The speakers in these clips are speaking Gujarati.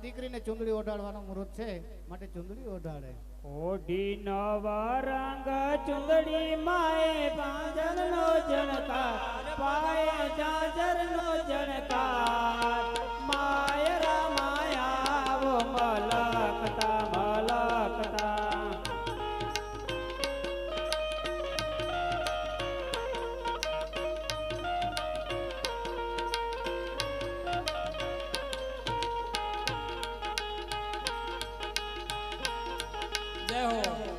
દીકરીને ચુંદડી ઓઢાડવાનો મુહૂર્ત છે માટે ચુંદડી ઓઢાડે. ઓઢી નવા રંગ ચુંદડી માએ પાંજર નો જણકાર પાએ જાજર નો જણકાર માયરા માયા વો મલકતા મલકતા જય હો.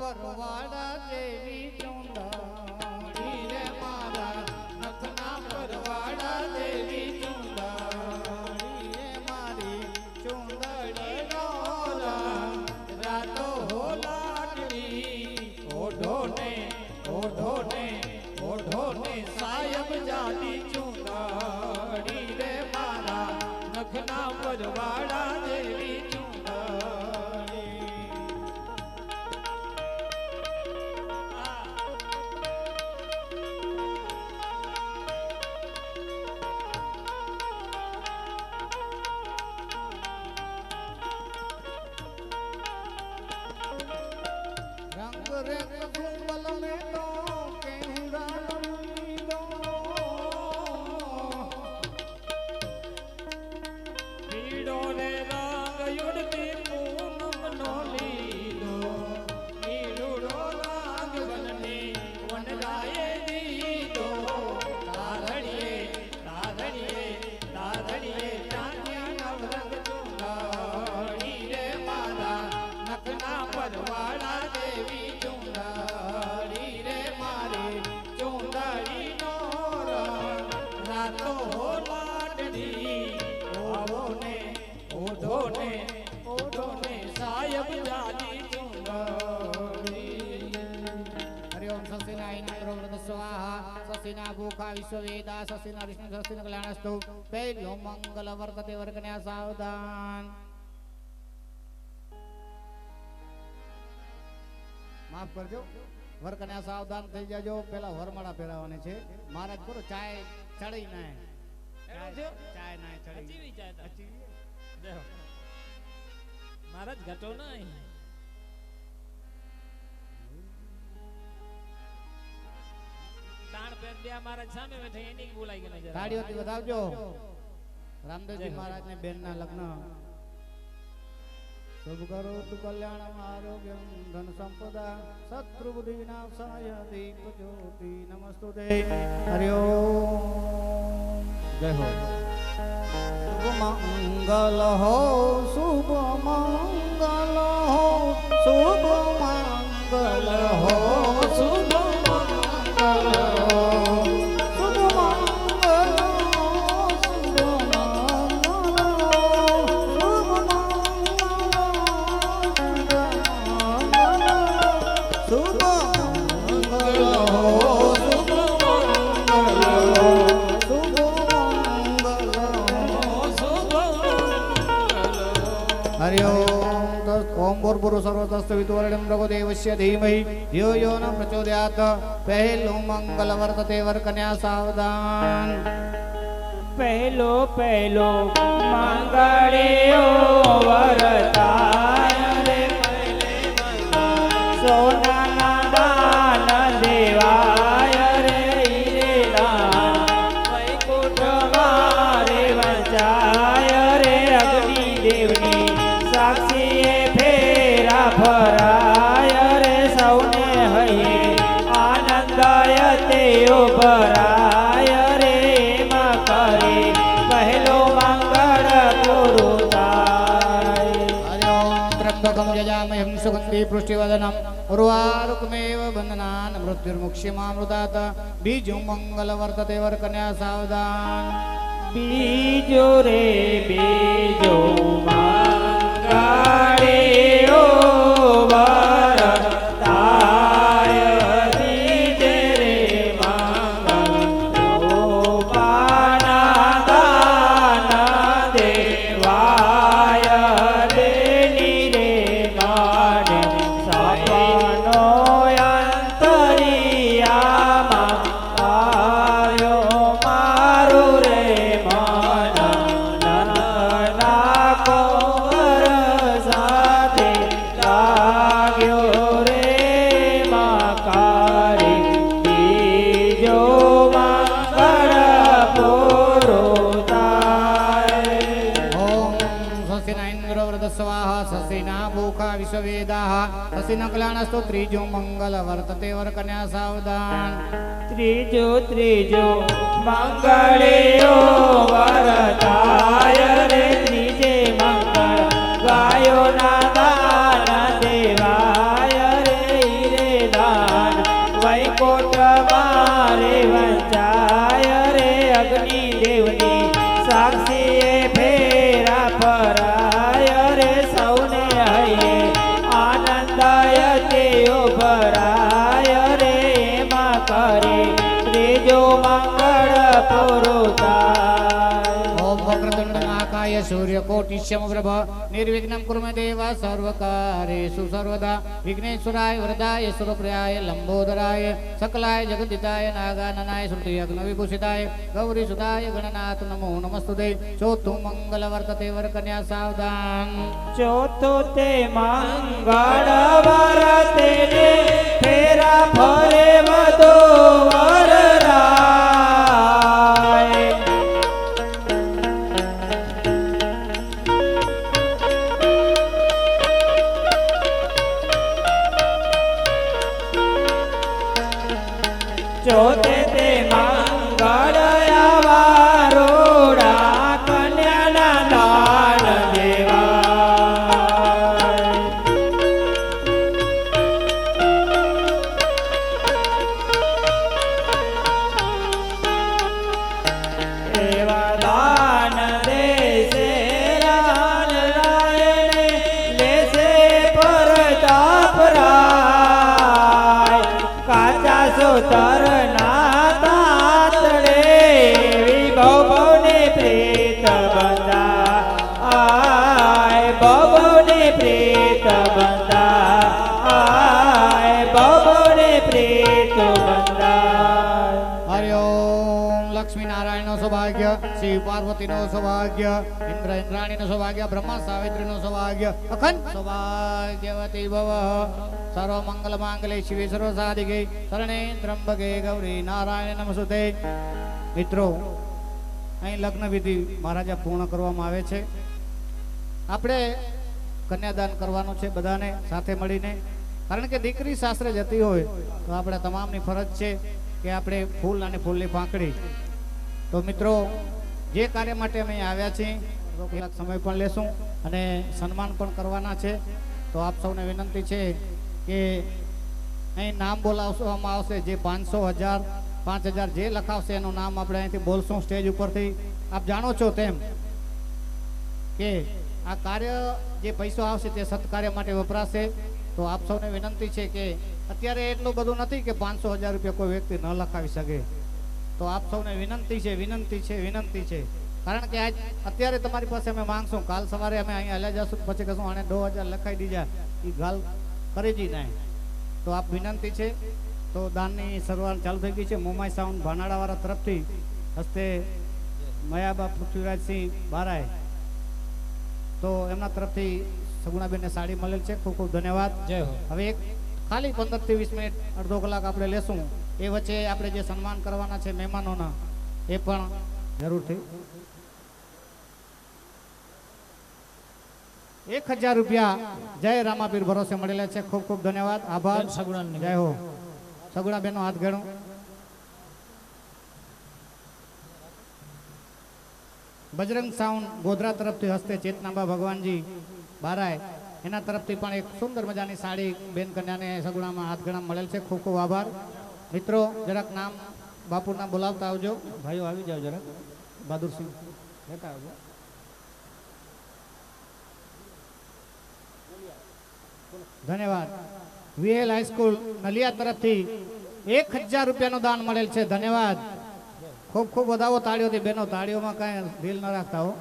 પરવાડા જેવી ચુંદડી રે મારા નખના પરવાડા જેવી ચુંદડી રે મારી ચુંદડી નો રાતો લાડવી ઓઢો ને ઓઢો ને ઓઢો ને સાયબ જાતી ચુંદડી રે મારા નખના પરવાડા જેવી विश्ववेदा सस्यना विष्णु सस्यना कल्याणस्तु पहलो मंगल वर्तते वर्कन्या सावधान माफ करजो वर्कन्या सावधान થઈ જાજો પેલા વરમાળા પહેરાવવાની છે મહારાજ બોલો ચાય ચડી ના ચાય ના ચડી અચીવી ચાય અચીવી દેખો મહારાજ ઘટો નહીં તાણ પેન બે મહારાજ સામે બેઠા એની બોલાઈ ગઈ નજર તાળીઓથી વધાવજો રામદેવજી મહારાજ ને બેન ના લગ્ન શુભ કરો તુ કલ્યાણમ આરોગ્યમ ધન સંપદા શત્રુ બુદ્ધિ વિનાશાય દીપ જ્યોતિ નમસ્તુતે હરિ ઓમ જય હો શુભ મંગલ હો શુભ મંગલ હો શુભ મંગલ હો શુભ મંગલ हरि ओम भूर्भुवः सर्वतस्तु वितुर्वरेण्यं भर्गो देवस्य धीमहि धियो यो न प्रचोदयात् पहलो मंगल वर्तते वर कन्या सावधान પહેલો પહેલો મંગળ્યો વરતાય રે સોનાના દાન દેવાય રે હીરેલા વૈકુંઠમાં રે વંચાય રે અગ્નિ દેવની સાક્ષીએ ફેરા ફરાય રે સૌને હૈયે આનંદાય તેઓ ભરાય રે એમાં કરે પહેલો મંગળ પૂરું થાય. हरि ओम त्र्यंबकं यजामहे सुगंधि पुष्टिवर्धनम् उर्वारुकमेव बन्धनान् मृत्युर्मुक्षीमामृतात् बीजो मंगल वर्तते वर कन्या सावधान બીજો રે બીજો મંગળ્યો વરતાય બીજે રે મંગળ્યો પાના દાન દેવાય રે નીરે માને સપનો અંતરિયામાં આવ્યો મારું રે મન નંદના કોર સાથે લાગ્યો રે મકારી બીજો મંગળ પૂરો થાય. ओम स्वस्तिना इंद्रो वृद्धस्वाहा स्वस्तिना भूखा विश्ववेदाः स्वस्तिना कल्याणस्तु त्रिजो मंगल वर्तते वर कन्या सावधान ત્રીજો ત્રીજો મંગળ્યો વરતાય રે ત્રીજે મંગળ ગાયોના દાન દેવાય રે હીરે દાન વૈકુંઠમાં રે વંચાય રે અગ્નિ દેવની સાક્ષીએ ફેરા ફરાય રે સૌને હૈયે આનંદાય તેઓ ભરાય રે એમાં કરે ત્રીજો મંગળ પૂરું થાય. ओम वक्रतुंड महाकाय सूर्यकोटि समप्रभ निर्विघ्नं कुरु मे देव सर्वकार्येषु सर्वदा विघ्नेश्वराय वरदाय सुरप्रियाय लंबोदराय सकलाय जगदिताय नागाननाय श्रुति अग्नविभूषिताय गौरीसुताय गणनाथ नमो नमस्तुते चौथो मंगल वर्तते वर कन्या सावधान ચોથો તે મંગળ વરતે રે ફેરા ફરે વધો વરરાય. ચોથે તે મંગળ આવા રોડા કન્યાના દાન દેવાય. એવા દાન દેશે રાન રાયણે લેશે પરતાપ રાય. કાચા સોતર ના તાતડે વિભવને પ્રેત બંધા આય ભવને પ્રેત બંધા આય ભવને પ્રેત બંધા. हरि ओम लक्ष्मी नारायण नो सौभाग्य शिव पार्वती नो सौभाग्य इंद्र इंद्राणी नो सौभाग्य ब्रह्मा सावित्री नो सौभाग्य अखंड सौभाग्यवती भव सर्व मंगल मांगले शिवे सर्व साधिके शरणे त्र्यंबके गौरी नारायण नमस्ते. મિત્રો અહીં લગ્ન વિધિ મહારાજા પૂર્ણ કરવામાં આવે છે. આપણે કન્યાદાન કરવાનું છે બધાને સાથે મળીને, કારણ કે દીકરી શાસ્ત્રે જતી હોય તો આપણે તમામની ફરજ છે કે આપણે ફૂલ અને ફૂલની પાંખડી. તો મિત્રો જે કાર્ય માટે અમે અહીં આવ્યા છીએ થોડાક સમય પણ લેશું અને સન્માન પણ કરવાના છે. તો આપ સૌને વિનંતી છે કે અહીં નામ બોલાવવામાં આવશે. જે 500, 1000, 5000 જે લખાવશે એનું નામ આપણે અહીંથી બોલશું સ્ટેજ ઉપરથી. આપ જાણો છો તેમ કે આ કાર્ય જે પૈસો આવશે તે સત્કાર્ય માટે વપરાશે. તો આપ સૌને વિનંતી છે કે અત્યારે એટલું બધું નથી કે 500, 1000 રૂપિયા કોઈ વ્યક્તિ ન લખાવી શકે. તો આપ સૌને વિનંતી છે કે કારણ કે આજ અત્યારે તમારી પાસે અમે માંગશું, કાલ સવારે અમે અહીંયા હલ્યા જશું પછી કશું આને 2000 લખાઈ દીધા એ ગાલ કરી દી નહીં. તો આપ વિનંતી છે. તો દાનની શરૂઆત ચાલુ થઈ ગઈ છે. મોમાઈ સાઉન્ડ ભાનાડાવાળા તરફથી હસ્તે મયાબા પૃથ્વીરાજસિંહ બારાય, તો એમના તરફથી સગુણાબેનને સાડી મળેલ છે. ખૂબ ખૂબ ધન્યવાદ. જય હો. હવે એક ખાલી 15 થી 20 મિનિટ અડધો કલાક આપણે લેશું. એ વચ્ચે આપણે જે સન્માન કરવાના છે મહેમાનોના એ પણ જરૂરથી 1000 રૂપિયા જય રામાપીર ભરોસે મળેલા છે. ખૂબ ખૂબ ધન્યવાદ, આભાર. બેન સગુણાને જય હો. સગુણા બેનો હાથ ગણો. બજરંગ સાઉન્ડ ગોધરા તરફથી હસ્તે ચેતનાબા ભગવાનજી બારાય એના તરફથી પણ એક સુંદર મજાની સાડી બેન કન્યાને સગુણામાં હાથ ગણા મળેલ છે. ખૂબ ખૂબ આભાર. મિત્રો જરાક નામ બાપુના બોલાવતા આવજો. ભાઈઓ આવી જાવ જરાક. બહાદુરસિંહ લેતા આવજો. ધન્યવાદ. વીએલ હાઈસ્કૂલ નલિયા તરફથી 1000 રૂપિયાનું દાન મળેલ છે. ધન્યવાદ. ખૂબ ખૂબ વધાવો તાળીઓથી. બેનો તાળીઓમાં કાંઈ દિલ ન રાખતા હો.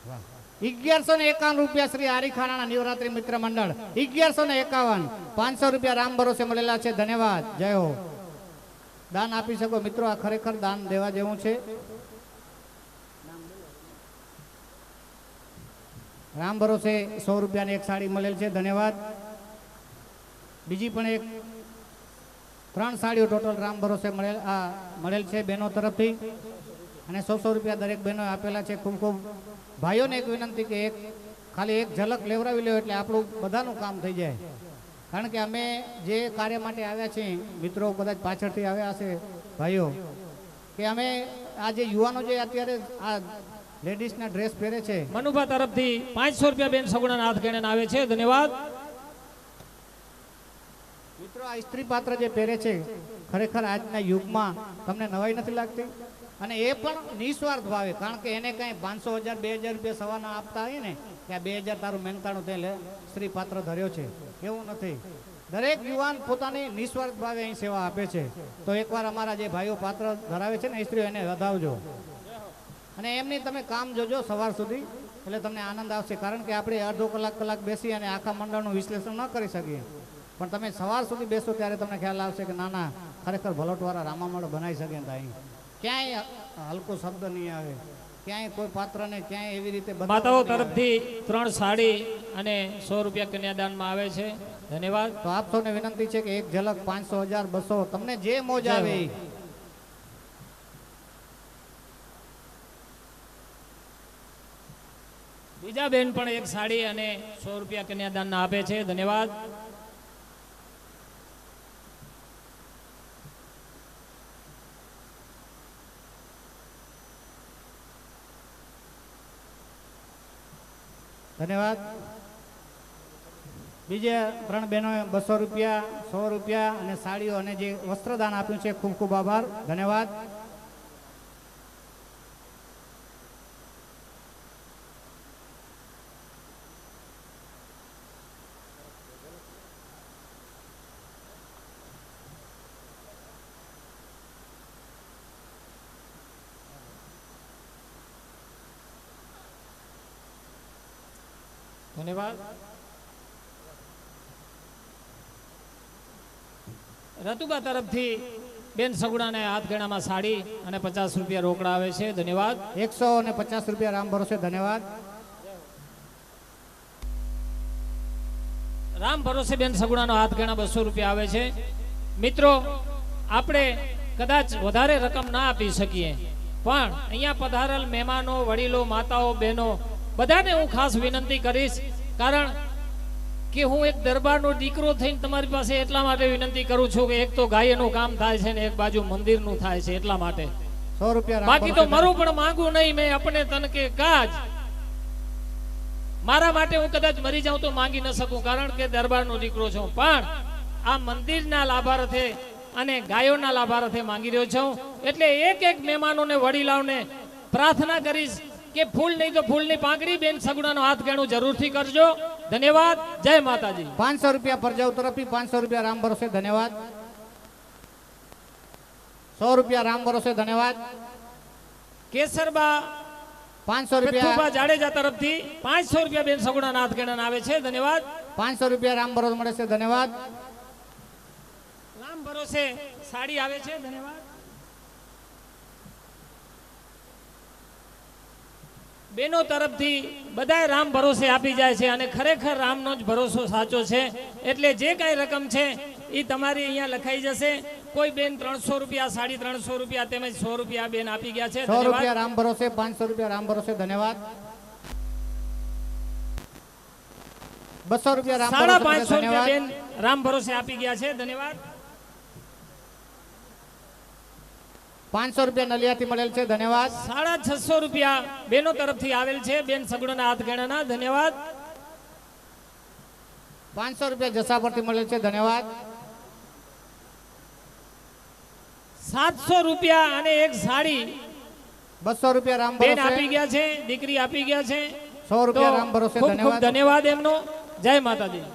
વાહ. 1151 રૂપિયા શ્રી આરીખાણા નવરાત્રી મિત્ર મંડળ. 1151. 500 રૂપિયા રામ ભરોસે મળેલા છે. ધન્યવાદ. જય હો. દાન આપી શકો મિત્રો. આ ખરેખર દાન દેવા જેવું છે. રામ ભરોસે 100 રૂપિયાની એક સાડી મળેલ છે. ધન્યવાદ. બીજી પણ એક 3 સાડીઓ ટોટલ રામ ભરોસે મળેલ છે બહેનો તરફથી, અને 100 રૂપિયા દરેક બહેનો આપેલા છે. ખૂબ ખૂબ ભાઈઓને એક વિનંતી કે ખાલી એક ઝલક લેવડાવી લો એટલે આપણું બધાનું કામ થઈ જાય. કારણ કે અમે જે કાર્ય માટે આવ્યા છીએ, મિત્રો કદાચ પાછળથી આવ્યા હશે ભાઈઓ, કે અમે આ જે યુવાનો જે અત્યારે આ લેડીઝના ડ્રેસ પહેરે છે, મનુભા તરફથી 500 રૂપિયા બેન સગુણાના હાથ ગણીને આવે છે. ધન્યવાદ. મિત્રો આ સ્ત્રી પાત્ર જે પહેરે છે ખરેખર આજના યુગમાં તમને નવાઈ નથી લાગતી? અને એ પણ નિસ્વાર્થ ભાવે. કારણ કે એને કઈ 500 1000 2000 રૂપિયા સવારના આપતા હોય ને કે આ 2000 તારું મહેનતાણું તે સ્ત્રી પાત્ર ધર્યો છે, એવું નથી. દરેક યુવાન પોતાની નિસ્વાર્થ ભાવે અહીં સેવા આપે છે. તો એકવાર અમારા જે ભાઈઓ પાત્ર ધરાવે છે ને સ્ત્રીઓ, એને વધાવજો અને એમની તમે કામ જોજો સવાર સુધી, એટલે તમને આનંદ આવશે. કારણ કે આપણે અડધો કલાક બેસી અને આખા મંડળનું વિશ્લેષણ ન કરી શકીએ, પણ તમે સવાર સુધી બેસો ત્યારે તમને ખ્યાલ આવશે કે ના ખરેખર ભલોટવાળા રામામણ બનાવી શકે. અહીં ક્યાંય હલકો શબ્દ નહીં આવે, ક્યાંય કોઈ પાત્રને ક્યાંય એવી રીતે માતાઓ તરફથી 3 સાડી અને 100 રૂપિયા કન્યાદાનમાં આવે છે. ધન્યવાદ. તો આપ સૌને વિનંતી છે કે એક ઝલક 500 1000 200 તમને જે મોજ આવે. બીજા બેન પણ એક સાડી અને 100 રૂપિયા કન્યાદાન આપે છે. ધન્યવાદ. ધન્યવાદ. બીજા 3 બહેનોએ 200 રૂપિયા 100 રૂપિયા અને સાડીઓ અને જે વસ્ત્રદાન આપ્યું છે, ખૂબ ખૂબ આભાર. ધન્યવાદ. ધન્યવાદ. રતુબા તરફથી બેન સગુણાને હાથ ગણામાં સાડી અને 50 રૂપિયા રોકડા આવે છે. ધન્યવાદ. 150 રૂપિયા રામ ભરોસે. ધન્યવાદ. રામ ભરોસે બેન સગુણાનો હાથ ગણા 200 રૂપિયા આવે છે. મિત્રો આપણે કદાચ વધારે રકમ ના આપી શકીએ, પણ અહીંયા પધારેલ મહેમાનો, વડીલો, માતાઓ, બહેનો બધાને હું ખાસ વિનંતી કરીશ. કારણ કે હું એક દરબારનો દીકરો થઈને તમારી પાસે એટલા માટે વિનંતી કરું છું કે એક તો ગાયનું કામ થાય છે ને એક બાજુ મંદિરનું થાય છે, એટલા માટે 100 રૂપિયા. બાકી તો મારું પણ માંગુ નહીં. મેં अपने તન કે કાજ, મારા માટે હું કદાચ મરી જાઉં તો માંગી ન શકું, કારણ કે દરબારનો દીકરો છું. પણ આ મંદિરના લાભાર્થે અને ગાયોના લાભાર્થે માંગી રહ્યો છું. એટલે એક મહેમાનોને, વડીલાઓને પ્રાર્થના કરીશ કે ફૂલ નહીં તો ફૂલની પાંખડી બેન સગુણાનો હાથ ગણું જરૂરથી કરજો. ધન્યવાદ. જય માતાજી. 500 રૂપિયા પરજાઉ તરફથી 500 રૂપિયા રામ ભરોસે. ધન્યવાદ. 100 રૂપિયા રામ ભરોસે ધન્યવાદ. કેસરબા 500 રૂપિયા. કથુબા જાડેજા તરફથી 500 રૂપિયા બેન સગુણા નાથ ગેણા આવે છે ધન્યવાદ. 500 રૂપિયા રામ ભરોસે મળે છે ધન્યવાદ. રામ ભરોસે સાડી આવે છે ધન્યવાદ. બેનો તરફથી બધાય રામ ભરોસે આપી જાય છે અને ખરેખર રામનો જ ભરોસો સાચો છે. એટલે જે કાંઈ રકમ છે એ તમારી અહીંયા લખાઈ જશે. કોઈ બેન 300 રૂપિયા, 350 રૂપિયા તેમજ 100 રૂપિયા બેન આપી ગયા છે 100 ધન્યવાદ. રૂપિયા રામ ભરોસે, 500 રૂપિયા રામ ભરોસે ધન્યવાદ. 200 રૂપિયા રામ ભરોસે 550 રૂપિયા ધન્યવાદ. બેન રામ ભરોસે આપી ગયા છે ધન્યવાદ. 500 રૂપિયા નલિયાથી મળેલ છે ધન્યવાદ. 650 રૂપિયા બેનો તરફથી આવેલ છે બેન સગુણાના હાથ ગણાના ધન્યવાદ. 500 રૂપિયા જસા પરથી મળેલ છે ધન્યવાદ. 700 રૂપિયા અને એક સાડી 200 રૂપિયા રામ બેન ભરોસે, આપી ગયા છે, દીકરી આપી ગયા છે. 100 રૂપિયા રામ ભરોસે ખૂબ ખૂબ ધન્યવાદ. ધન્યવાદ એમનો. જય માતાજી.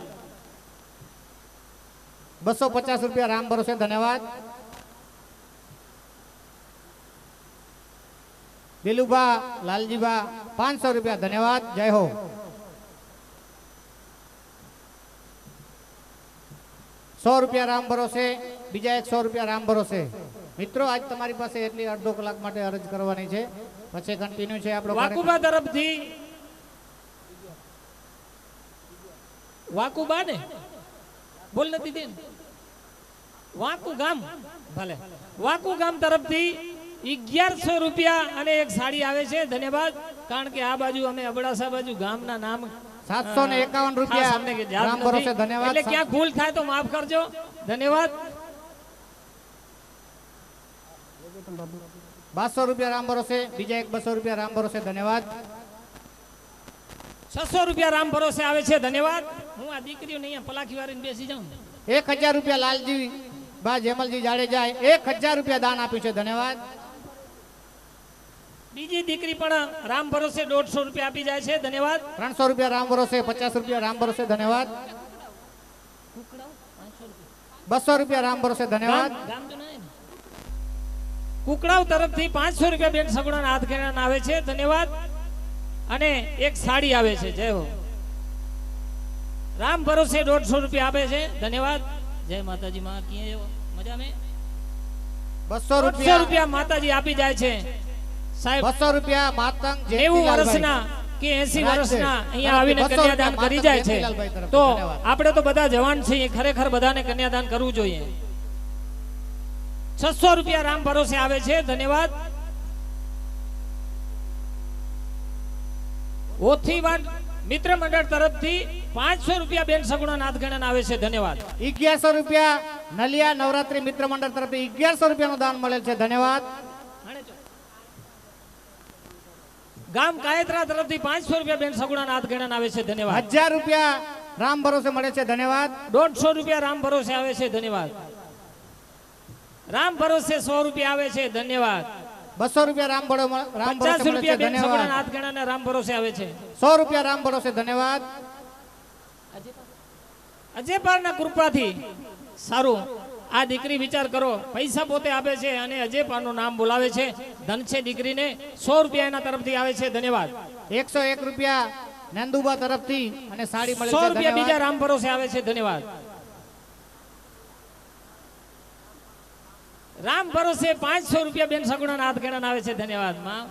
250 રૂપિયા રામ ભરોસે ધન્યવાદ. દિલુભા લાલજીબા 500 રૂપિયા ધન્યવાદ. જય હો. ₹100 રામ ભરોસે, બીજા એક 100 રૂપિયા રામ ભરોસે. મિત્રો આજ તમારી પાસે એટલી અડધો કલાક માટે અરજ કરવાની છે, પછી કન્ટિન્યુ છે આપણો કાર્યક્રમ. વાકુબા તરફથી વાકુબા ને બોલ નથી દે વાકુ ગામ ભલે વાકુ ગામ તરફથી 1100 રૂપિયા અને એક સાડી આવે છે ધન્યવાદ. કારણ કે આ બાજુ અમે અબડાસા બાજુ ગામના નામ 751 ખાસ રૂપિયા અમને યાદ રામ નથી. ભરોસે ધન્યવાદ. એટલે ક્યાંક ભૂલ થાય તો માફ કરજો ધન્યવાદ. 200 રૂપિયા રામ ભરોસે, બીજા એક 200 રૂપિયા રામ ભરોસે ધન્યવાદ. 600 રૂપિયા રામ ભરોસે આવે છે ધન્યવાદ. હું આ દીકરીઓને અહીંયા પલાખી વાળીને બેસી જાઉં. 1000 રૂપિયા લાલજી બા જેમલજી જાડેજા 1000 રૂપિયા દાન આપ્યું છે ધન્યવાદ. બીજી દીકરી પણ રામ ભરોસે 150 રૂપિયા આપી જાય છે ધન્યવાદ. 300 રૂપિયા રામ ભરોસે, 50 રૂપિયા રામ ભરોસે ધન્યવાદ. 200 રૂપિયા રામ ભરોસે ધન્યવાદ. કુકડાવ તરફથી 500 રૂપિયા બેન સગુણાના હાથ ગેણાના આવે છે ધન્યવાદ. અને એક સાડી આવે છે. જય હો. રામ ભરોસે 150 રૂપિયા આપે છે ધન્યવાદ. જય માતાજી માં કિયે એવો મજા મે 200 150 રૂપિયા માતાજી આપી જાય છે સાહેબ. 200 રૂપિયા માતંગ 90 વર્ષના કે 80 વર્ષના અહીંયા આવીને કન્યાદાન કરી જાય છે. તો આપણે તો બધા જવાન છીએ, ખરેખર બધાને કન્યાદાન કરવું જોઈએ. 600 રૂપિયા રામ ભરોસે આવે છે ધન્યવાદ. ઓથીવાડ મિત્ર મંડળ તરફથી 500 રૂપિયા બેન સગુણા નાથ ગણન આવે છે ધન્યવાદ. 1100 રૂપિયા નલિયા નવરાત્રી મિત્ર મંડળ તરફથી 1100 રૂપિયાનું દાન મળેલ છે ધન્યવાદ. ગામ કાયત્રા તરફથી 500 રૂપિયા બેન સગુણા નાથ ગણન આવે છે ધન્યવાદ. 1000 રૂપિયા રામ ભરોસે મળે છે ધન્યવાદ. 150 રૂપિયા રામ ભરોસે આવે છે ધન્યવાદ. રામ ભરોસે 100 રૂપિયા આવે છે ધન્યવાદ. 200 રૂપિયા રામ ભરોસે 50 મળે છે રૂપિયા બેન સગુણા ધન્યવાદ. નાથ ગણન રામ ભરોસે આવે છે. 100 રૂપિયા રામ ભરોસે ધન્યવાદ. અજયપાળના કૃપાથી સારું આ દીકરી વિચાર કરો, પૈસા પોતે આપે છે અને અજયપાળનું નામ બોલાવે છે. ધન છે દીકરીને. 100 રૂપિયા એના તરફથી આવે છે ધન્યવાદ. 101 રૂપિયા નંદુબા તરફથી અને સાડી મળે 100 છે રૂપિયા બીજા ધન્યવાદ. રામ ભરોસે આવે છે ધન્યવાદ. રામ ભરોસે 500 રૂપિયા બેન સગુણાના હાથ ગેણાના આવે છે ધન્યવાદ. માં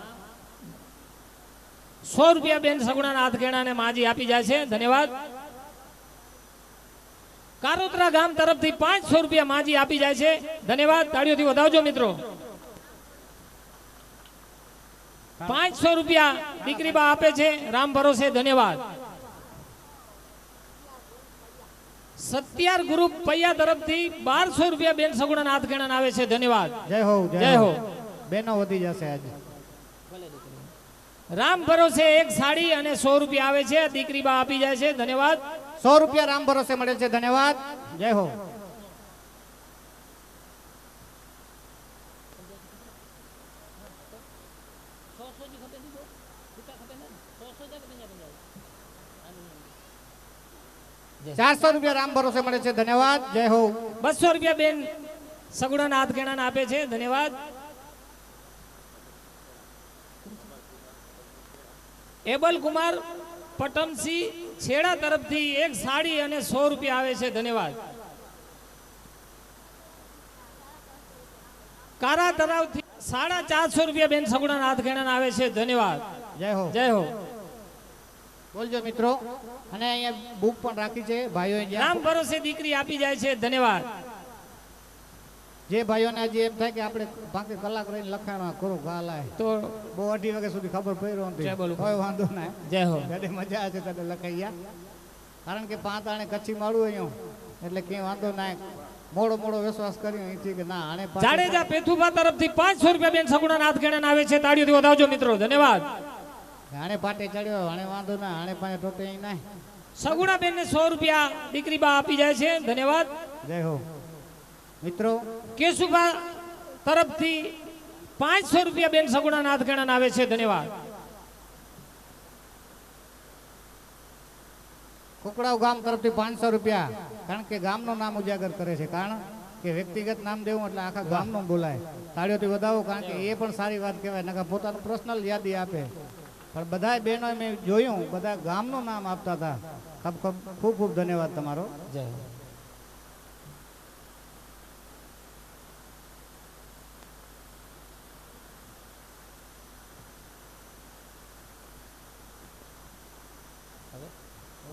100 રૂપિયા બેન સગુણાના હાથ ગેણાને માજી આપી જાય છે ધન્યવાદ. કારોતરા ગામ તરફથી 500 રૂપિયા માજી આપી જાય છે ધન્યવાદ. તાળીઓથી વધાવજો મિત્રો. 500 રૂપિયા દીકરી બા આપે છે રામ ભરોસે ધન્યવાદ. સત્યાર ગ્રુપ પૈયા તરફથી 1200 રૂપિયા બેન સગુણાના હાથ ગેણાના આવે છે ધન્યવાદ. જય હો જય હો. બેનો વધી જશે આજે. રામ ભરોસે એક સાડી અને 100 રૂપિયા આવે છે દીકરી બા આપી જાય છે ધન્યવાદ. 100 રૂપિયા રામ ભરોસે મળે છે ધન્યવાદ. જય હો. ₹400 રામ ભરોસે મળે છે ધન્યવાદ. જય હો. 200 રૂપિયા બેન સગુણાના હાથ ગેણાને આપે છે ધન્યવાદ. એબલ કુમાર પટમસિંહ છેડા તરફથી એક સાડી અને 100 રૂપિયા આવે છે ધન્યવાદ. કારા તરાવથી 450 રૂપિયા બેન સગુણાના હાથ ગેણાને આવે છે ધન્યવાદ. જય હો. જય હો. બોલજો મિત્રો. અને અહીંયા બુક પણ રાખી છે ભાઈઓ રામ ભરોસે દીકરી આપી જાય છે ધન્યવાદ. જે ભાઈઓને હજી એમ થાય કે આપણે 5 કલાક રહીને લખાણા કરો ગાલાય તો બહુ 2:30 વાગ્યા સુધી ખબર પડ્યો જય બોલો. નથી કોઈ વાંધો ના. જય હો. જડે મજા આવે છે ત્યારે લખાઈ ગયા. કારણ કે 5 આણે કચ્છી માળું અહીંયા એટલે ક્યાંય વાંધો ના. મોડો મોડો વિશ્વાસ કર્યો અહીંથી કે ના આણે જાડેજા પેથુબા તરફથી 500 રૂપિયા બેન સગુણાના હાથ ગેણાને આવે છે. તાળીઓથી વધાવજો મિત્રો ધન્યવાદ. આણે પાટે ચડ્યો આણે વાંધો ના આણે પાસે ટોટે અહીં ના. સગુણા બેન ને 100 રૂપિયા દીકરી બા આપી જાય છે ધન્યવાદ. જય હો મિત્રો. કેશુભા તરફથી 500 રૂપિયા બેન સગુણાના હાથ ગેણાને આવે છે ધન્યવાદ. કુકડાવ ગામ તરફથી 500 રૂપિયા. કારણ કે ગામનું નામ ઉજાગર કરે છે. કારણ કે વ્યક્તિગત નામ દેવું એટલે આખા ગામનું બોલાય. તાળીઓથી વધાવો. કારણ કે એ પણ સારી વાત કહેવાય. નકા પોતાનું પર્સનલ યાદી આપે. પણ બધા બહેનો મેં જોયું બધા ગામનું નામ આપતા હતા. ખૂબ ખૂબ ધન્યવાદ તમારો. જય.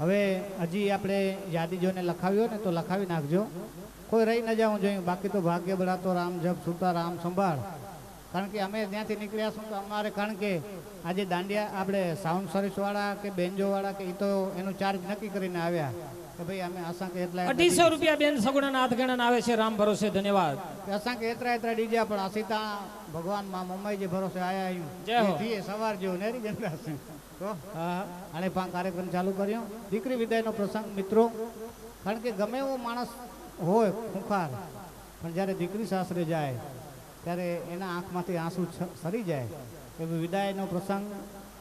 હવે હજી આપણે યાદી જોઈને લખાવ્યો ને તો લખાવી નાખજો. કોઈ રહી ન જવું જોઈએ. બાકી તો ભાગ્ય બળાતો રામ જપ સુતા રામ સંભાળ. કારણ કે અમે ત્યાંથી નીકળ્યા છું તો અમારે કારણ કે આજે દાંડિયા આપણે સાઉન્ડ સર્વિસવાળા કે બેન્જોવાળા કે એ તો એનું ચાર્જ નક્કી કરીને આવ્યા કે ભાઈ અમે અસાંકે એટલા 250 રૂપિયા બેન સગુણાના હાથ ગેણાને આવે છે રામ ભરોસે ધન્યવાદ. અસાંકે એતરા ડીજા પણ અસીતા ભગવાન માં મમ્મી જે ભરોસે આયા જય હો. અહીં સવાર જેવું નેરી જનતા તો આને પણ કાર્યક્રમ ચાલુ કર્યો. દીકરી વિદાયનો પ્રસંગ મિત્રો. કારણ કે ગમે એવો માણસ હોય ખૂંખાર પણ જ્યારે દીકરી સાસરે જાય ત્યારે એના આંખમાંથી આંસુ સરી જાય. કે વિદાયનો પ્રસંગ.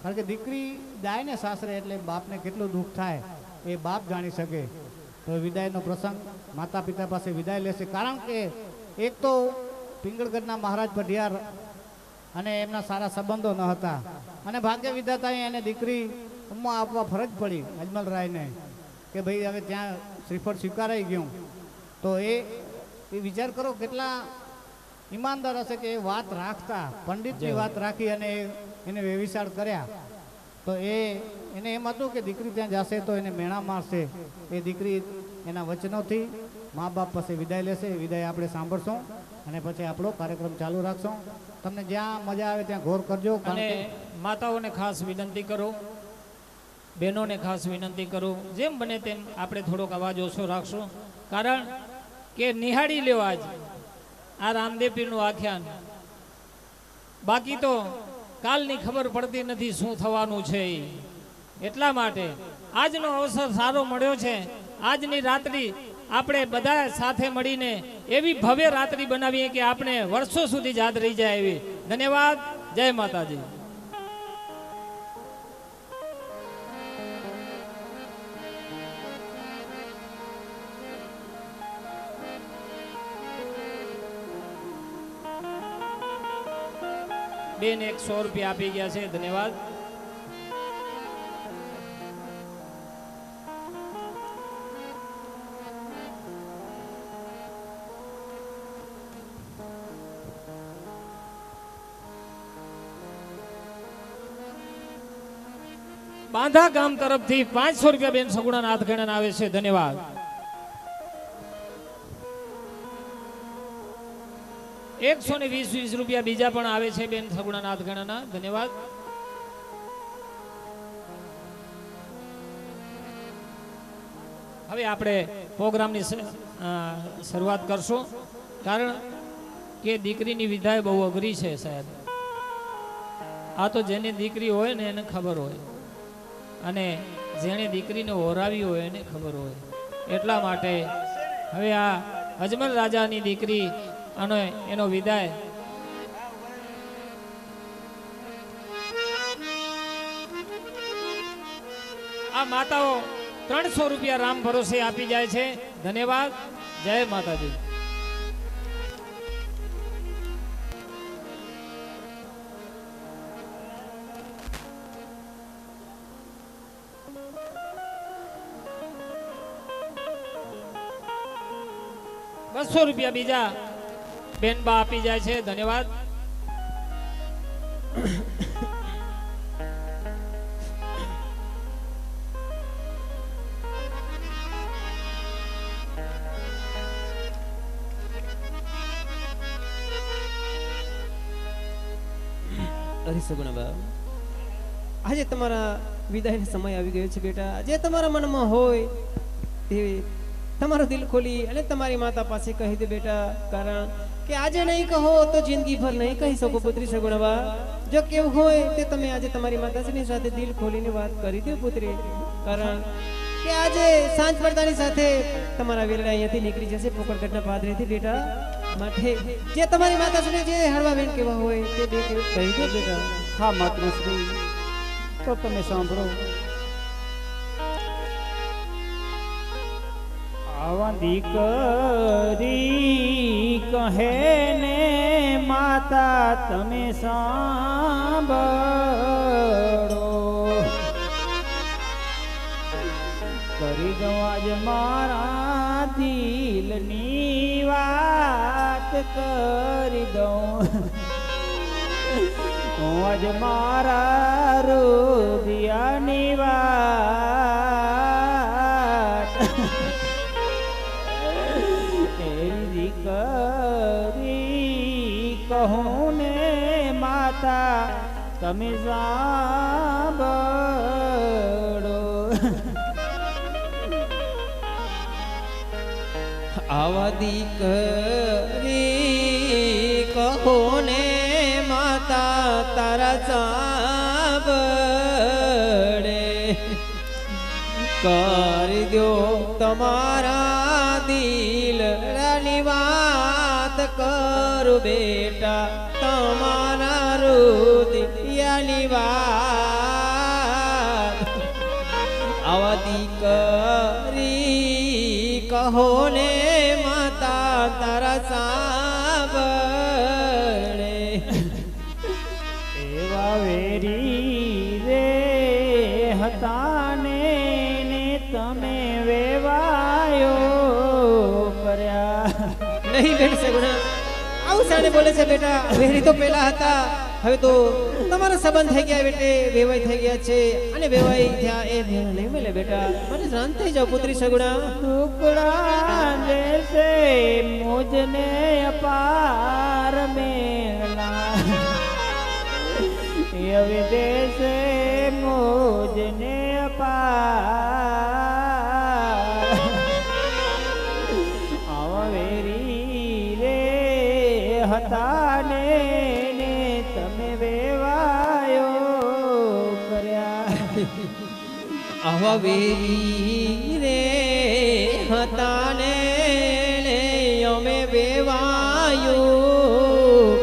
કારણ કે દીકરી જાય ને સાસરે એટલે બાપને કેટલું દુઃખ થાય એ બાપ જાણી શકે. તો વિદાયનો પ્રસંગ માતા પિતા પાસે વિદાય લેશે. કારણ કે એક તો પિંગળગઢના મહારાજ પઢિયાર અને એમના સારા સંબંધો ન હતા અને ભાગ્ય વિધાતાએ એને દીકરી ઉમ્મા આપવા ફરજ પડી અજમલરાયને કે ભાઈ હવે ત્યાં શ્રીફળ સ્વીકારાઈ ગયું. તો એ વિચાર કરો કેટલા ઈમાનદાર હશે કે એ વાત રાખતા પંડિતની વાત રાખી અને એને વ્યવિચાર કર્યા. તો એને એમ હતું કે દીકરી ત્યાં જશે તો એને મેણા મારશે. એ દીકરી એના વચનોથી મા બાપ પાસે વિદાય લેશે. વિદાય આપણે સાંભળશું અને પછી આપણો કાર્યક્રમ ચાલુ રાખશું. તમને જ્યાં મજા આવે ત્યાં ગૌર કરજો. અને માતાઓને ખાસ વિનંતી કરું, બહેનોને ખાસ વિનંતી કરું, જેમ બને તેમ આપણે થોડોક અવાજ ઓછો રાખશું. કારણ કે નિહાળી લ્યો આજ આ રામદેવ પીરનું આખ્યાન. બાકી તો કાલની ખબર પડતી નથી શું થવાનું છે. એટલા માટે આજનો અવસર સારો મળ્યો છે. આજની રાત્રિ આપણે બધા સાથે મળીને એવી ભવ્ય રાત્રિ બનાવીએ કે આપણે વર્ષો સુધી યાદ રહી જાય એવી. ધન્યવાદ. જય માતાજી. બેન 100 રૂપિયા આપી ગયા છે ધન્યવાદ. બાંધા ગામ તરફથી 500 રૂપિયા બેન સગુણાના હાથ ગેણાને આવે છે ધન્યવાદ. એકસો ને 20 રૂપિયા બીજા પણ આવે છે બેન સગુણાના હાથ ગેણાના ધન્યવાદ. હવે આપણે પ્રોગ્રામની શરૂઆત કરશું. કારણ કે દીકરીની વિદાય બહુ અઘરી છે સાહેબ. આ તો જેની દીકરી હોય ને એને ખબર હોય અને જેણે દીકરીને ઓરાવી હોય એને ખબર હોય. એટલા માટે હવે આ અજમલ રાજાની દીકરી અને એનો વિદાય આ માતાઓ 300 રૂપિયા રામ ભરોસે આપી જાય છે. ધન્યવાદ. જય માતાજી. રૂપિયા બીજા બેનબા આપી જાય છે. ધન્યવાદ. અરે સગુણાબા, આજે તમારા વિદાયનો સમય આવી ગયો છે બેટા. જે તમારા મનમાં હોય તે તમારો દિલ ખોલી અને તમારી માતા પાસે કહી દે બેટા. કારણ કે આજે નહીં કહો તો જિંદગી ભર નહીં કહી શકો પુત્રી સગુણાબા. જો કેવું હોય તે તમે આજે તમારી માતાજીની સાથે દિલ ખોલીને વાત કરી દો પુત્રી. કારણ કે આજે સાંજ પડતાની સાથે તમારા વેરડા અહીંયાથી નીકળી જશે પોકળગઢના પાદરેથી બેટા. માટે જે તમારી માતાજીને જે હળવા બેન કેવા હોય તે બે કહી દો બેટા. હા માતૃશ્રી, તો તમે સાંભળો. આવા દીકરી કહે ને માતા તમે સાંભળો. કરી દો આજ મારા દિલની વાત કરી દઉં. આજ મારા હૃદયની વાત એવી કરી કહું ને માતા તમે સાંભળો. આવા દીકરી કહો ને માતા તારા સાંભળે. કરી દો તમારા દિલની વાત કરું બેટા. તમારા હૃદયની વાત આવા દીકરી કહો ને માતા તારા સાંભળે. એવા વેરી રે હતા ને તમે વેવાયો કર્યા. નહીં બેન સગુણા, આવું સાને બોલે છે બેટા. વેરી તો પેલા હતા, હવે તો તમારા સંબંધ થઈ ગયા બેટે, વેવાઈ થઈ ગયા છે. અને વેવાઈ થયા એ ભેણ નહીં મળે બેટા. મને શાંત થઈ જાવ પુત્રી સગુણા. ટુકડા દેશે મુજને અપાર મેલા, હવે દેશે મુજને અપાર. આવા વેરી રે હતા ને તમે વેવાયો કર્યા. આવા વેરી રે હતા ને અમે વેવાયો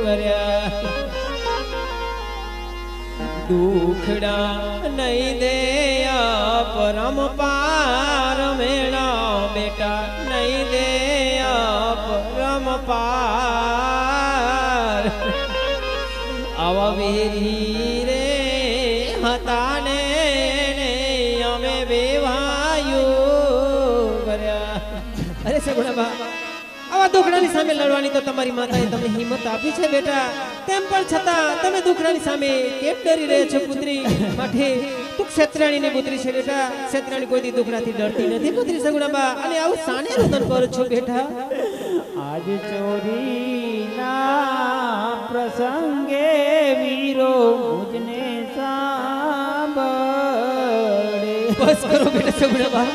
કર્યા. દુખડા નહીં દે પરમ પાર મેળા બેટા. નહીં દે પરમ પાર. આવા વેરી રે હતા ને અમે વેવાયો કર્યા. અરે સગુણાબા, આવા દુખડાની સામે લડવાની તો તમારી માતાએ તમને હિંમત આપી છે બેટા. તેમ પણ છતાં તમે દુખડાની સામે કેમ ડરી રહ્યા છો પુત્રી? માટે તું ક્ષેત્રાણીની પુત્રી છે બેટા. ક્ષેત્રાણી કોઈ દી દુખડાથી ડરતી નથી પુત્રી સગુણાબા. અને આવું સાને રુદન કરો છો બેટા? આજ ચોરીના પ્રસંગે વીરો મુજને સાંભળે. બસ કરો બેટા સગુણાબા.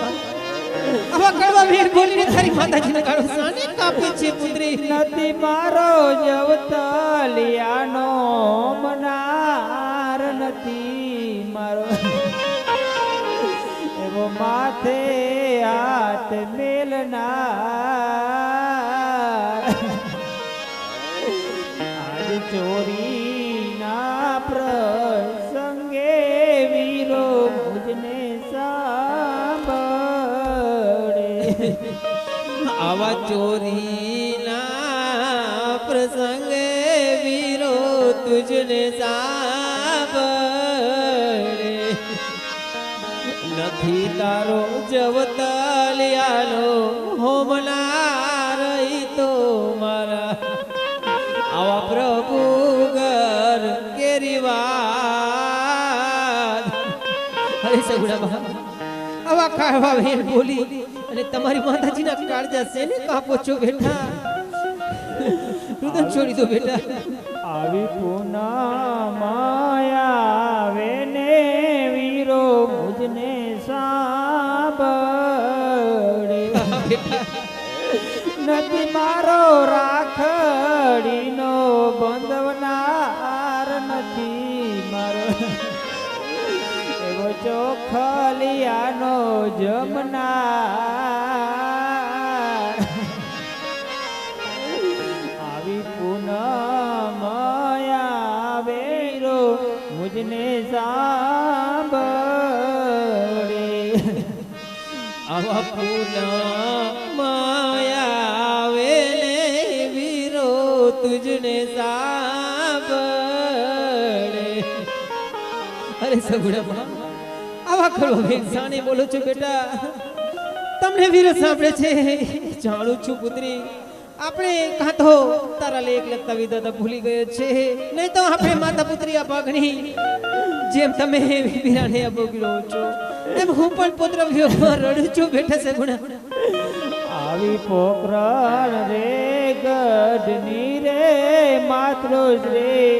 આવા કડવા વેર બોલીને તારી માતાજીને ગાળો સાને કાપી છે પુત્રી? નથી મારો જવતલિયાનો મનાર નથી મારો એવો માથે હાથ મેલનાર. આજ ચોરીના પ્રસંગે વીરો મુજને સાંભળે. આવા ચોરીના પ્રસંગે વીરો તુજને સાંભળે. નથી તારો જવતલિયાનો હોમનાર તો આવા પ્રભુ ઘર કેરી વાત અરે સગુણા બા આવા કાળવા વેર બોલી અને તમારી માતાજીના કાળજા છે ને કાપો છો બેટા રુદન છોડી દો બેટા આવી પુના માયા વેને વીરો મુજને સાંભળે નથી મારો રાખડીનો બંધવનાર નથી મારો એવો ચોખલિયાનો જમનાર આવી પૂનમયા વેરો મુજને સાંભળે આવા પૂનમયા વેને વીરો તુજને સાંભળે અરે સગુણા બા આવા ખરો વેસાને બોલો છો બેટા તમને વીર સાંભળે છે જાણું છું પુત્રી આપણે કાં તો તારા લેખ લખતા વિધાતા ભૂલી ગયો છે નહીં તો આપણે માતા પુત્રી આ ભાગણી જેમ તમે વીરાને અબોગી રહો છો એમ હું પણ પુત્ર વિયોગમાં રડું છું બેટા સગુણા આવી પોકરણ રે ગઢની રે માતૃશ્રી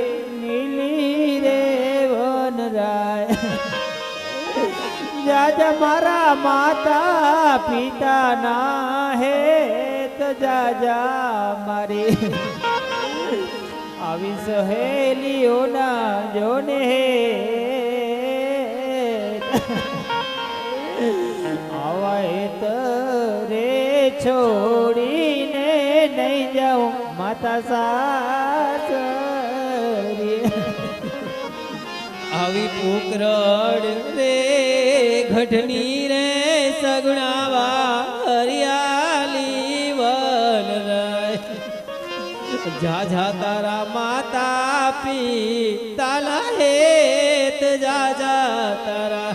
નીલી રે વનરાય જાજા મારા માતા પિતા ના હે તો જાજા મારી આવી સહેલીઓના જોને આવાય તરે છોડીને નહીં જાઉં માતા સાસરી આવી પોકરડ રે ઘટની રે સગુણાવા હરિયાલી વન જા જા તારા માતા પિતા હેત જા જા તારા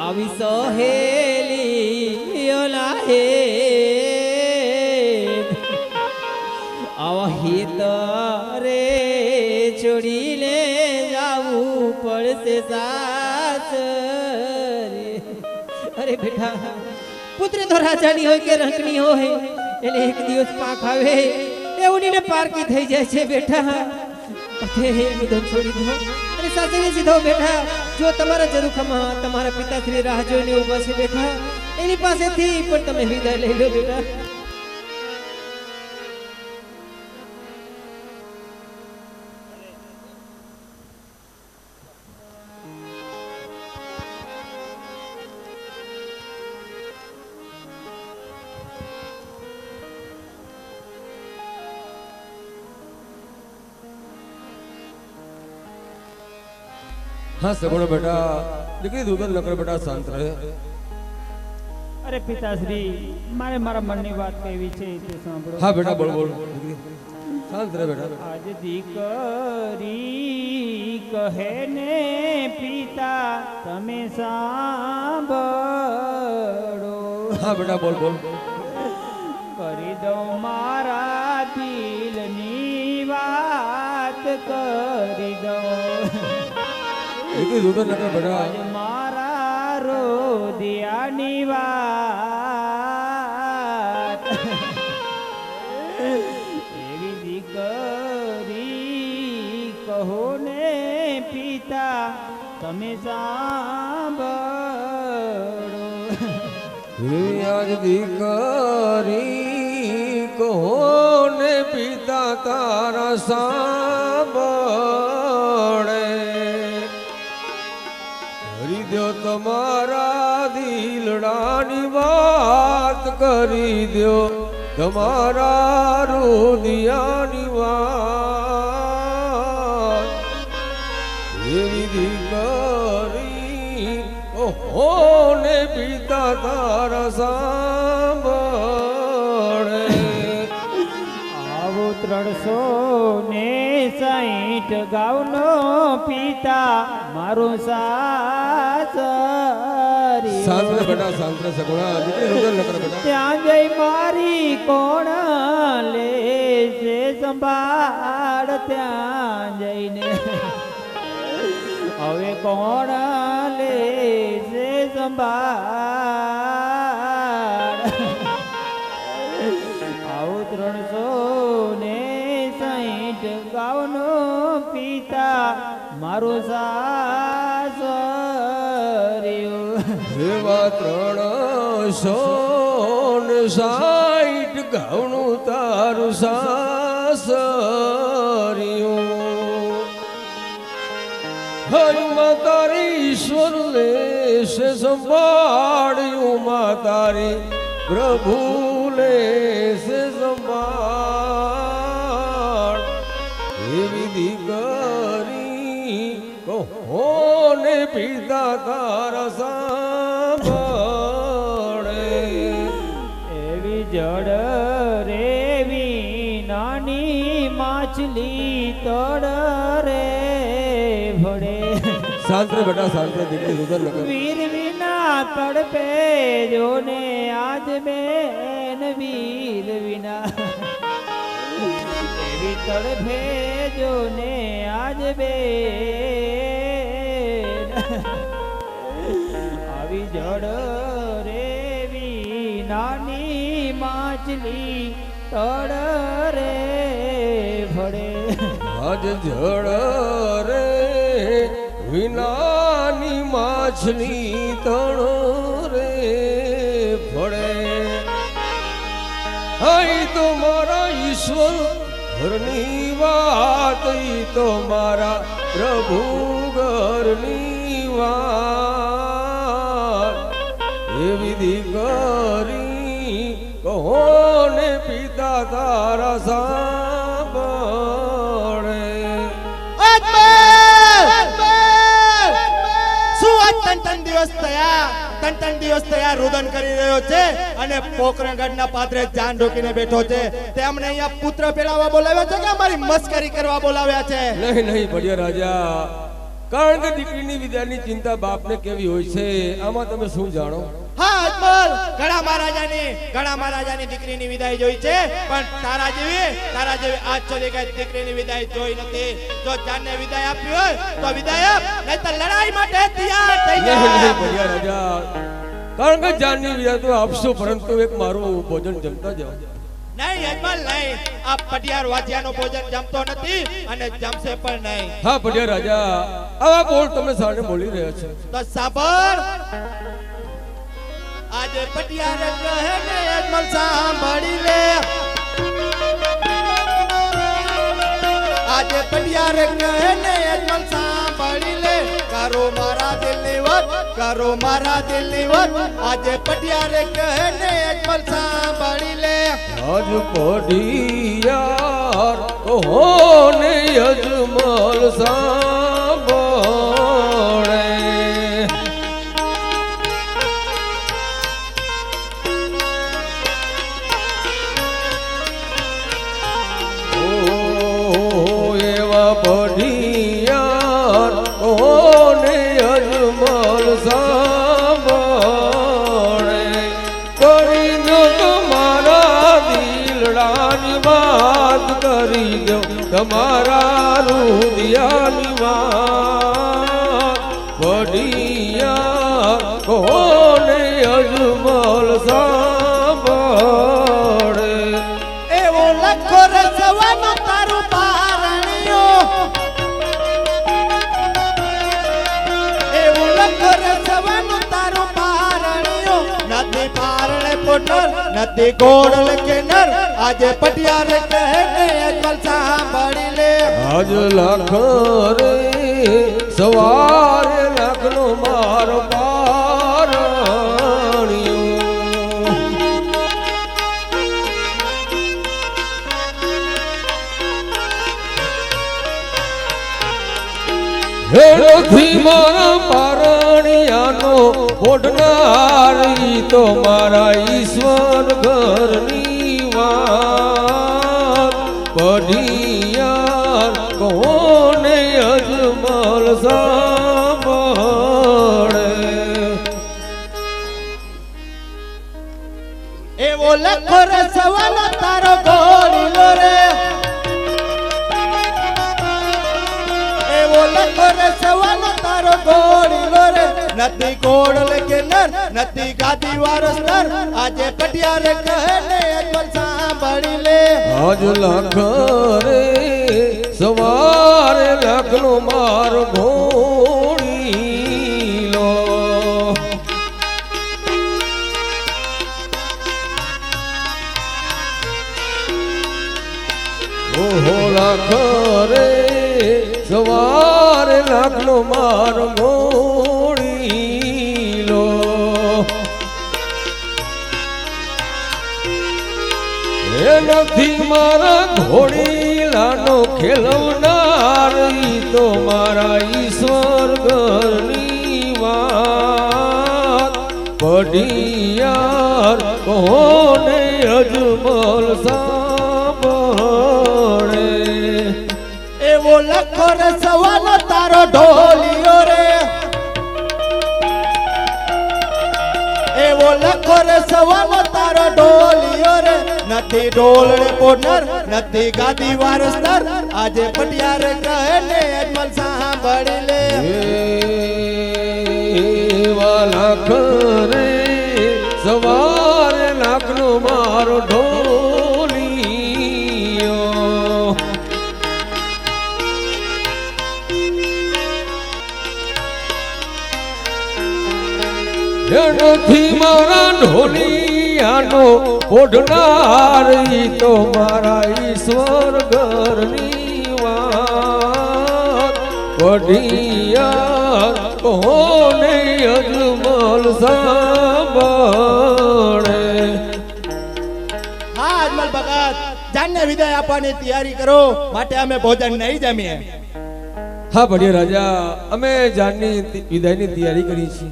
આવી સહેલી ઓલા હેત આવા હિત રે છોડી લે જાવું પડશે સાસરે અરે બેટા પુત્રી તો રાજાની હોય કે રંકણી હોય એટલે એક દિવસ પાક આવે એવું ને પારકી થઈ જાય છે બેટા બધું છોડી દો અને સાસરે સીધો બેટા જો તમારા જરૂખમાં તમારા પિતાશ્રી રાહ જોઈને ઊભા છે બેટા એની પાસેથી પણ તમે વિદાય લઈ લો બેટા हाँ सगुण बेटा દીકરી દૂધન નકર બેટા શાંત રહે અરે પિતાશ્રી મારે મારા મનની વાત કહેવી છે તે સાંભળો હા બેટા બોલ બોલ દીકરી શાંત રહે બેટા આજ દીકરી કહે ને પિતા તમે સાંભળો હા બેટા બોલ બોલ કરી દઉં મારા દિલની વાત કરી દઉં દીકરી દૂધન નકર બેટા આજ મારા રોદિયાની વાત એવી દીકરી કહો ને પિતા તમે સાંભળો આજ દીકરી કહો ને પિતા તારા સાંભળે કરી દો તમારા દિલડાની વાત કરી દો તમારા રુદિયાની વાત એવી દીકરી કહો ને પિતા તારા સાંભળે આવો 360 ગાઉનો પિતા મારું સાસરી શાંત રહે બેટા શાંત રહે સગુણા દીકરી રુદન ન કરે બેટા ત્યાં જઈ મારી કોણ લે છે સંભાળ ત્યાં જઈને હવે કોણ લે છે સંભાળ આવું 360 ગાવનો પિતા મારું સાસરિયું એવા 360 ગાઉનું તારું સાસરિયું હરિમાં તારી ઈશ્વર લેશે સંભાળ્યું માં તારી પ્રભુ લેશે સંભાળ એવી દીકરી કોને પિતા તારા સાંભળે એવી જડ રેવી નાની માછલી તડ રે ભળે શાંત રે બેટા શાંત રે દીકરી રુદન લગન વીર વિના તડપે જોને આજ બેન વીર વિના એવી તડપે જોને આજ બેન આવી જડ રેવી નાની માછલી તડ રે ભળે આજ જળ રે વિનાની માછલી તણ રે ભળે અહીં તો મારા ઈશ્વર ઘરની વાત ઈ તો મારા પ્રભુ ઘરની વાત એવી દીકરી કોને પિતા તારા સાંભળે શું આજ ત્રણ દિવસ થયા રુદન કરી રહ્યો છે અને પોકરણગઢના પાદરે જાન ઢોકીને બેઠો છે તેમને અહીંયા પુત્ર પેલાવા બોલાવ્યા છે કે અમારી મસ્કરી કરવા બોલાવ્યા છે? નહીં ભડિયા રાજા, કારણ કે દીકરીની વિદાયની ચિંતા બાપને કેવી હોય છે આમાં તમે શું જાણો? હા અજમલ, ઘણા મહારાજાની દીકરીની વિદાય જોઈ છે, પણ તારા જેવી આજ સુધી કઈ દીકરીની વિદાય જોઈ નથી. જો જાનને વિદાય આપી હોય તો વિદાય આપ, નહીંતર લડાઈ માટે તૈયાર થઈ જા. નહીં ભડિયા રાજા, કારણ કે જાનની વિદાય તો આપશો, પરંતુ એક મારું ભોજન જમતા જાઓ. નહીં અજમલ નહીં, આ પટિયાર વાજિયાનો ભોજન જમતો નથી અને જમશે પણ નહીં. હા ભડિયા રાજા, આવા બોલ તમે સામે બોલી રહ્યા છો. તો સાંભળ, આજે પટિયાર કહે ને અજમલ સાંભળી લે. આજે પટિયાર કહે ને અજમલ સાંભળી લે. કરો મારા દિલની વાત, આજે પટિયાર કહે ને અજમલ સાંભળી લે. આજ પડિયાર કોને અજમલ સાંભળે. પડિયાર કોને અજમલ સાંભળે. કરી દો તમારા દિલડાની વાત, કરી દો તમારા રુદિયાની વાત. પડિયાર કોને અજમલ સાંભળે. એવો લખો રસવાનો તારું પારણિયો, એવું લખો રસવાનો તારું પારણિયો. નથી પારણે પોટર, નથી ગોળ કે નર. આજે પટિયાર કહે ને અજમલ સાંભળી લે. આજ લાખ રે સવારે લાખનો મારો પારણિયો. હેડોથી મારા પારણિયાનો ઓઢનારી તો મારા ઈશ્વર ઘરની વાત. પડિયાર કોને અજમલ સાંભળે. એવો લખો રસવાનો તારો ગોળીલો રે. તારો ઘોડીલો રે નથી ઘોડલ કે નર નથી ગાદી વારસદાર આજે પટિયાર કહે ને અજમલ સાંભળી લે આજ લાખ રે સવારે લાખનો માર ઘોડીલો ઓહો લાખ રે સવારે લાખનો માર ઘોડીલો એ નથી મારા ઘોડીલાનો ખેલવનાર ઈ તો મારા ઈશ્વર ઘરની વાત પઢિયાર કોને અજમલ સાંભળે એવો લખો રે સવાનો તારો ઢોલિયો રે એવો લખો રે સવાનો તારો ઢોલિયો રે નથી ઢોલડે પોનર નથી ગાદી વારસદાર આજે પટિયાર કહે ને અજમલ સાંભળી લે એવા લાખ રે સવારે લાખનો મારો ઢોલિયો નથી મારા ઢોલિયાનો ઓઢનાર ઈ તો મારા ઈશ્વર ઘરની વાત પઢિયાર કોને અજમલ સાંભળે હા અજમલ ભગત જાનને વિદાય આપવાની તૈયારી કરો માટે અમે ભોજન નહીં જમીએ હા ભડિયા રાજા અમે જાનની વિદાયની તૈયારી કરી છે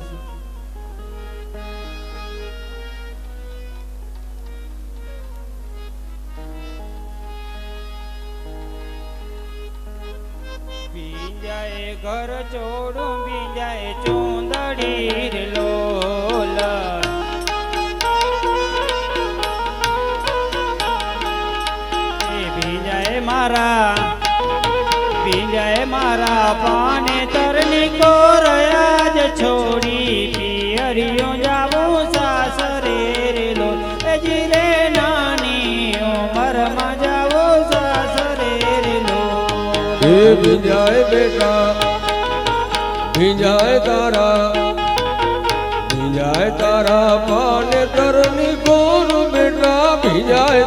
બીજાએ ઘર છોડું બીજાએ ચૂંદડી રે લોલ એ બીજાએ મારા પાને તરની કોરયા જ છોડી પિયરિયો જાવું સાસરે રે લોલ એ જીરે નાની ઉંમરમાં જાવું સાસરે રે લોલ એ ભીંજાય બેટા ભીંજાય તારા પાને તરની કોર બેટા ભીંજાય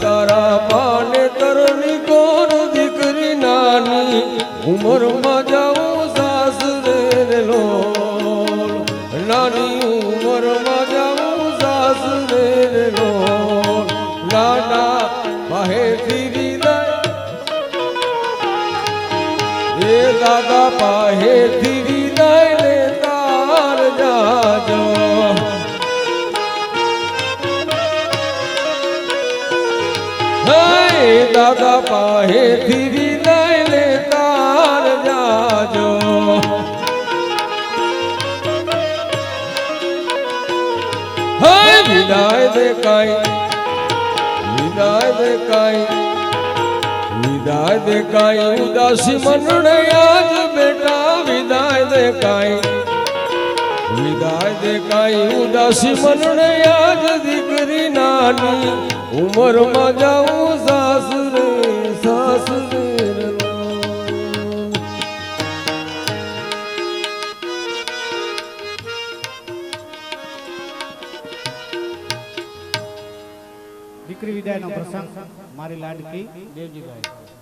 તારા પાને તરની કોર દીકરી નાની ઉંમરમાં જાઉં સાસરે રે લોલ નાની ઉંમરમાં જાઉં સાસરે રે લોલ નાના પાહેથી વિદાય એ દાદા પાહેથી વિદાય લે તાર જાજો હે દાદા પાહેથી વિદાય લે તાર જાજો હે વિદાય દે કાઈ ઉદાસી મનને આજ બેટા વિદાય દે કાઈ ઉદાસી મનને આજ દીકરી નાની ઉંમરમાં જાઉં સાસરે દીકરી વિદાયનો પ્રસંગ મારી લાડકી દેવજીભાઈ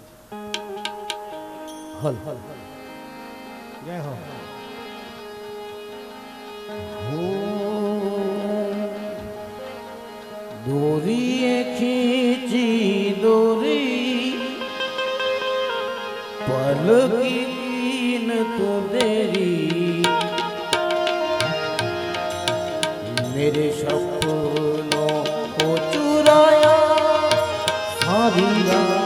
જય હો દોરીએ ખીચી દોરી પલકી ન તો દેરી मेरे सपनों को चुराया सारी रात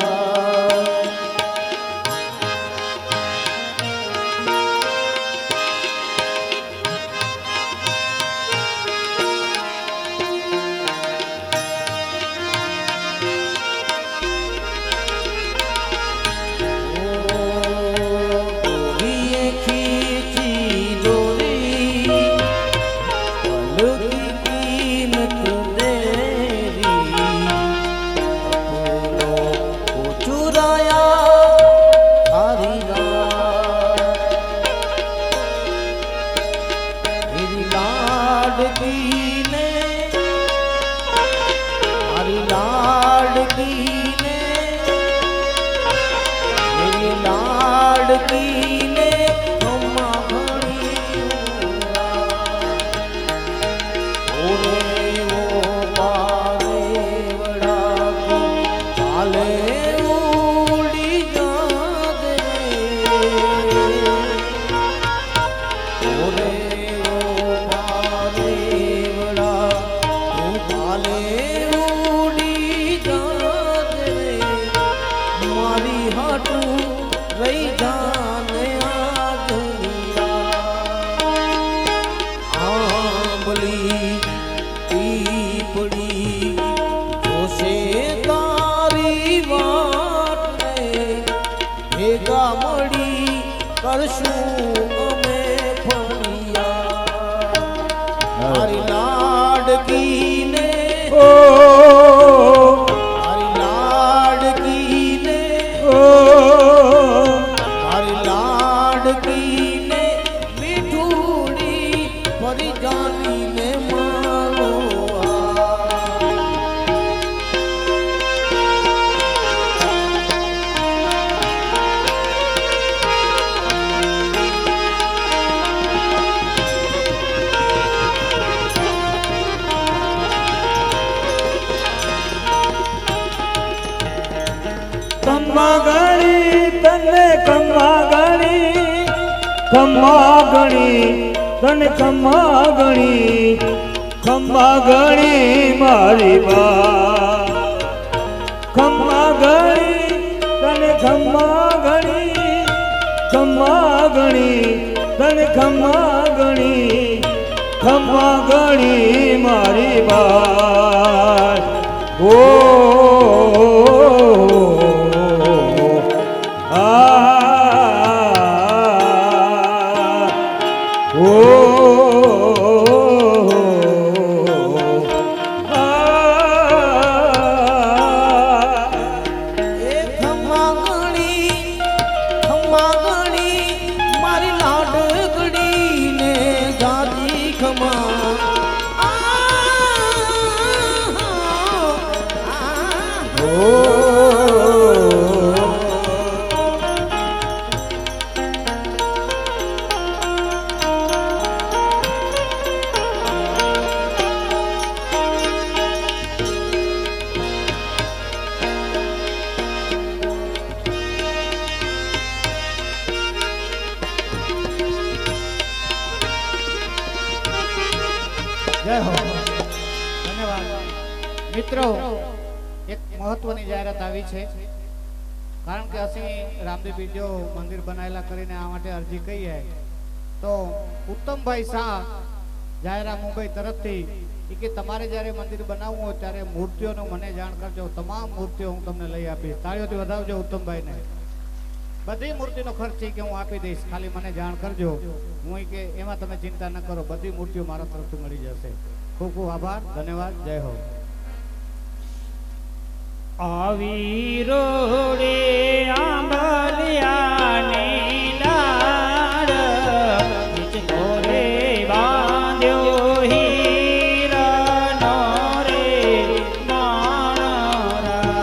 ने मेरी लाडकी ने खम्मा घणी ओरे ओ पारे वड़ा की काले उड़ी जात ओरे ओ पारे वड़ा तू काले उड़ी जात मारी हाटू रही जाने आदमिया आंबली पीपड़ी जोशे तारी वाट ने भेगा मड़ी करशू अमे फणिया मारी लाडकी ने मारी लाडकी ने मारी लाडकी ने मीठूड़ी परी जानी ने मानो ખમ્મા ગણી તને ખમ્મા ગણી તને ખમ્મા ગણી મારી બા ખમ્મા ગણી તને ખમ્મા ગણી તને ખમ્મા ગણી મારી બા ઓ खम्मा गणी मारी लाडकड़ी ने दादी खम्मा જય હો ધન્યવાદ મિત્રો એક મહત્વની જાહેરાત આવી છે કારણ કે ਅਸੀਂ રામદેવ બીજો મંદિર બનાવેલા કરીને આ માટે અરજી કહીએ તો ઉત્તમભાઈ શાહ જાહેરા મુંબઈ તરફથી કે તમારે જ્યારે મંદિર બનાવવું હોય ત્યારે મૂર્તિઓનો મને જાણ કરજો તમામ મૂર્તિઓ હું તમને લઈ આપીશ તાળીઓથી વધાવજો ઉત્તમભાઈને બધી મૂર્તિનો ખર્ચ છે કે હું આપી દઈશ ખાલી મને જાણ કરજો હું કે એમાં તમે ચિંતા ન કરો બધી મૂર્તિઓ મારા તરફથી મળી જશે ખૂબ ખૂબ આભાર ધન્યવાદ જય હો આવી રોડે આંબલિયાની લાડ હિચકોરે બાંધ્યો હીરાનો રે માણરા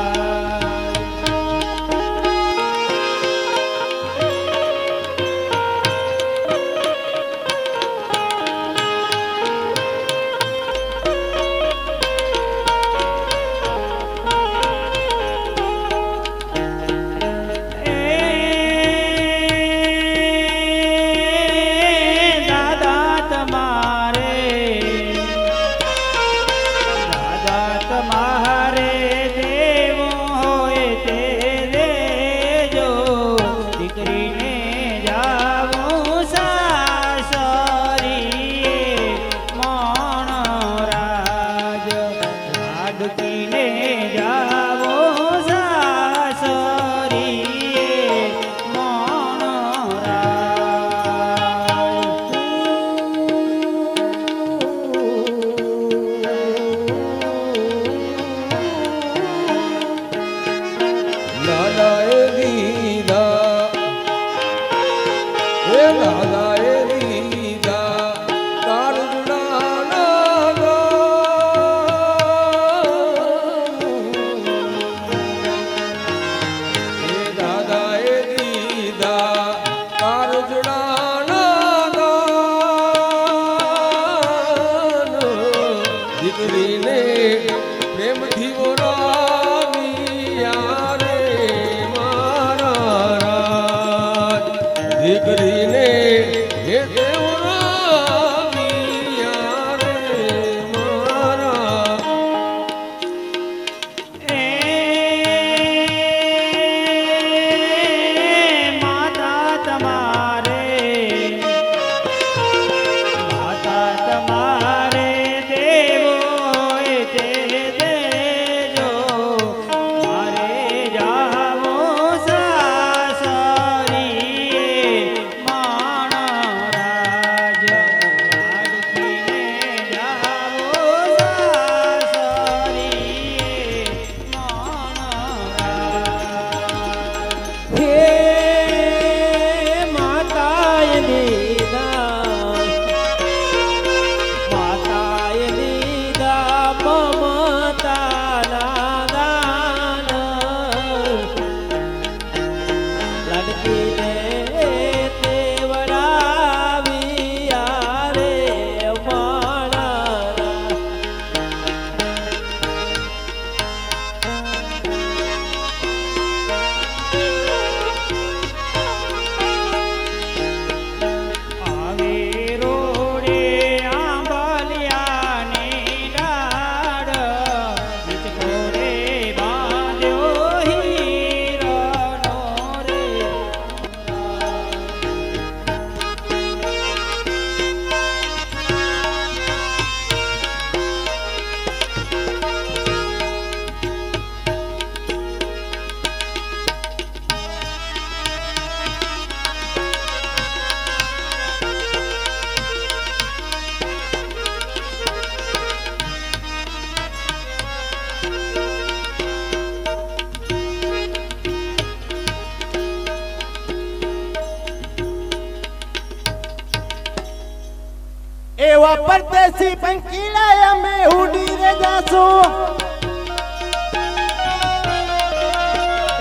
પરદેશી પંખીડા અમે ઉડી રે જાશું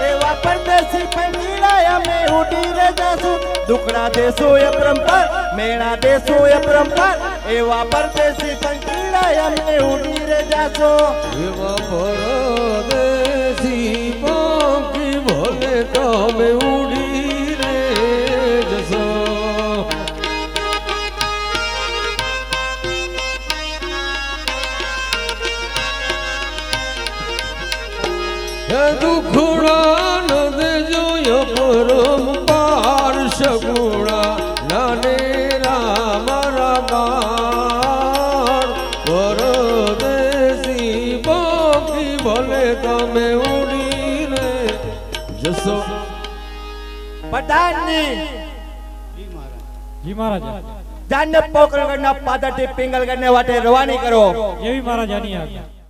એવા પરદેશી પંખીડા અમે ઉડી રે જાશું દુકડા દેશો એ પરંપર મેળા દેશો એ પરંપર એવા પરદેશી પંખીડા અમે ઉડી રે જાશું એવા પરદેશી પંખી ભલે તમે ઉડી રે જશો દુખડા ન દેજો પરંપાર સગુણા નાને રામ રામાર પરદેશી પંખી ભલે તમે ઉડીને જશો પ્રધાનજી જી મહારાજ જાનને પોકરગઢના પાદરથી પિંગલગઢને વાટે રવાની કરો એવી મહારાજાની આજ્ઞા